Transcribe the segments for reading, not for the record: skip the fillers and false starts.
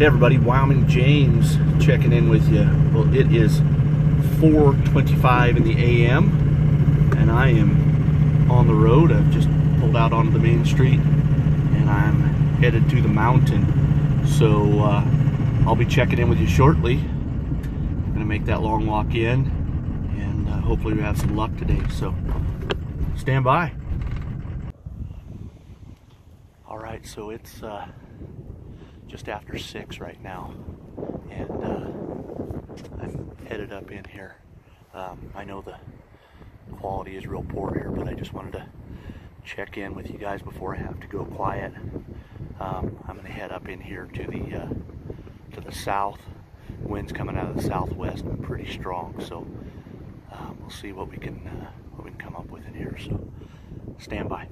Hey everybody, Wyoming James checking in with you. Well, it is 4:25 in the a.m. and I am on the road. I've just pulled out onto the main street and I'm headed to the mountain. So I'll be checking in with you shortly. I'm going to make that long walk in and hopefully we have some luck today. So stand by. All right, so it's just after 6 right now, and I'm headed up in here. I know the quality is real poor here, but I just wanted to check in with you guys before I have to go quiet. I'm going to head up in here to the south. Wind's coming out of the southwest, pretty strong, so we'll see what we can come up with in here. So stand by.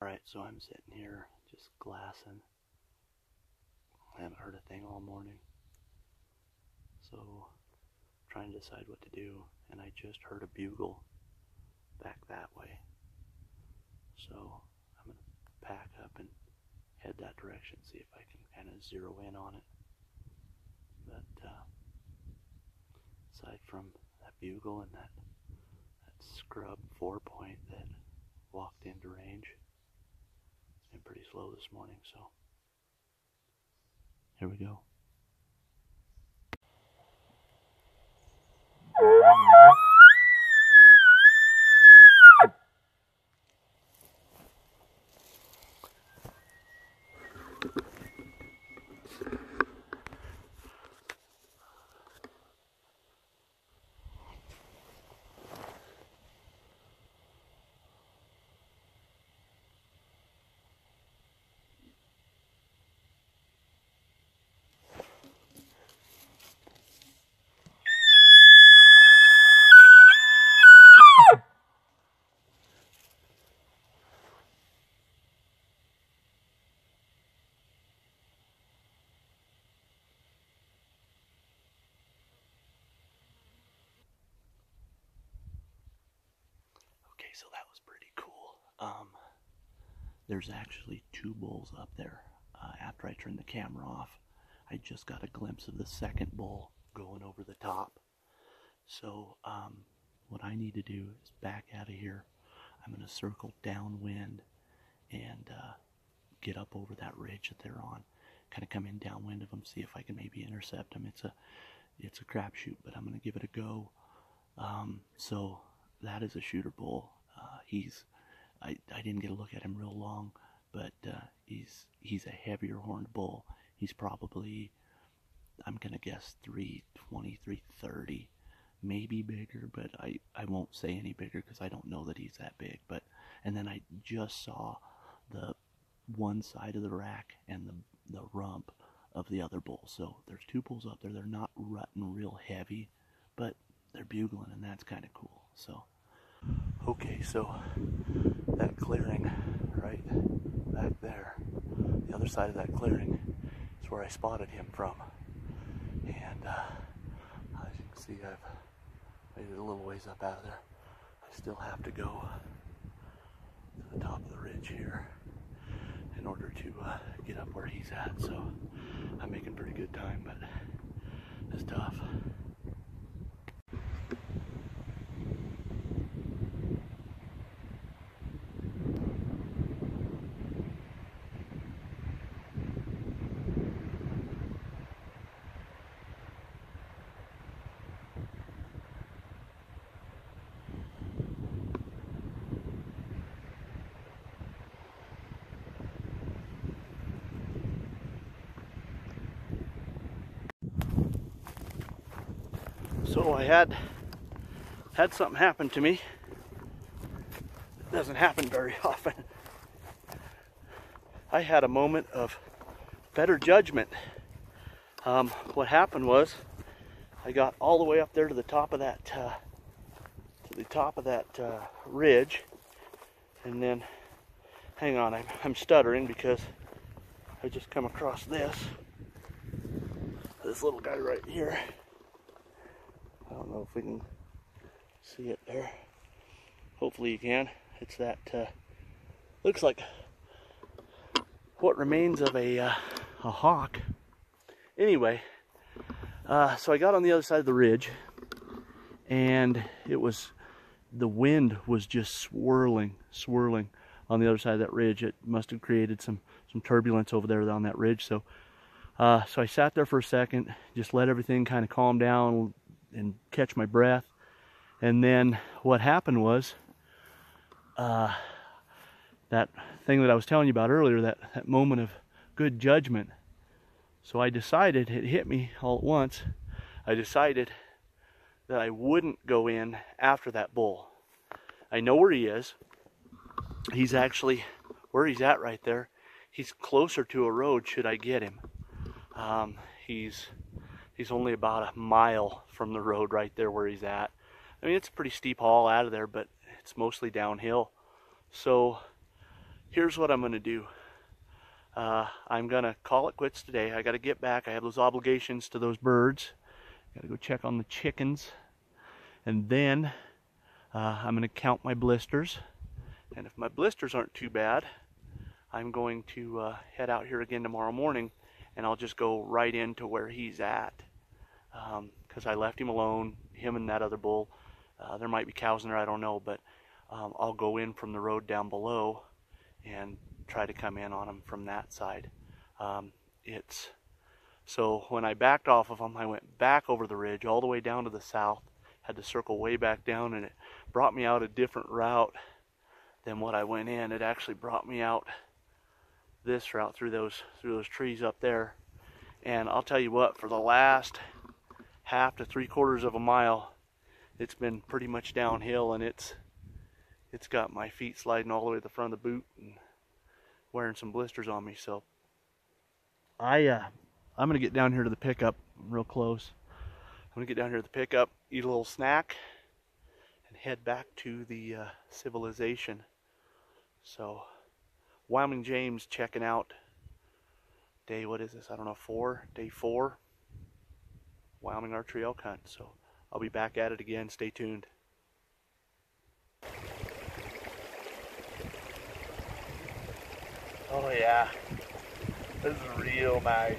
Alright, so I'm sitting here just glassing. I haven't heard a thing all morning. So trying to decide what to do, and I just heard a bugle back that way. So I'm going to pack up and head that direction, see if I can kind of zero in on it. But aside from that bugle and that scrub 4-point that walked into range, it's been pretty slow this morning, so here we go. Okay, so that was pretty cool. There's actually 2 bulls up there. After I turned the camera off, I just got a glimpse of the second bull going over the top. So what I need to do is back out of here. I'm going to circle downwind and get up over that ridge that they're on. Kind of come in downwind of them, see if I can maybe intercept them. It's a crapshoot, but I'm going to give it a go. So that is a shooter bull. I didn't get a look at him real long, but he's a heavier horned bull. He's probably, I'm gonna guess 320, 330, maybe bigger, but I won't say any bigger because I don't know that he's that big. But and then I just saw the one side of the rack and the rump of the other bull. So there's 2 bulls up there. They're not rutting real heavy, but they're bugling, and that's kind of cool. So okay, so that clearing right back there, the other side of that clearing is where I spotted him from. And as you can see, I've made it a little ways up out of there. I still have to go to the top of the ridge here in order to get up where he's at. So I'm making pretty good time, but it's tough. So I had something happen to me. It doesn't happen very often. I had a moment of better judgment. What happened was I got all the way up there to the top of that ridge, and then hang on, I'm stuttering because I just come across this little guy right here. I don't know if we can see it there. Hopefully you can. It's that, looks like what remains of a hawk. Anyway, so I got on the other side of the ridge, and the wind was just swirling on the other side of that ridge. It must have created some turbulence over there on that ridge. So I sat there for a second, just let everything kind of calm down and catch my breath. And then what happened was that thing that I was telling you about earlier, that moment of good judgment. So I decided, it hit me all at once, I decided that I wouldn't go in after that bull. I know where he is. He's actually, where he's at right there, he's closer to a road should I get him. He's only about a mile from the road right there where he's at. I mean, it's a pretty steep haul out of there, but it's mostly downhill. So here's what I'm going to do. I'm going to call it quits today. I got to get back. I have those obligations to those birds, Gotta go check on the chickens. And then I'm gonna count my blisters. And if my blisters aren't too bad, I'm going to head out here again tomorrow morning, and I'll just go right into where he's at. Because I left him alone, him and that other bull. There might be cows in there, I don't know, but I'll go in from the road down below and try to come in on him from that side. So when I backed off of him, I went back over the ridge all the way down to the south, had to circle way back down, and it brought me out a different route than what I went in. It actually brought me out this route through those trees up there. And I'll tell you what, for the last half to 3/4 of a mile, it's been pretty much downhill, and it's got my feet sliding all the way to the front of the boot and wearing some blisters on me. So I'm gonna get down here to the pickup real close. I'm gonna get down here to the pickup, eat a little snack, and head back to the civilization. So Wyoming James checking out day, what is this? I don't know, day 4. Wyoming Archery Elk hunt. So I'll be back at it again. Stay tuned. Oh yeah, this is real nice.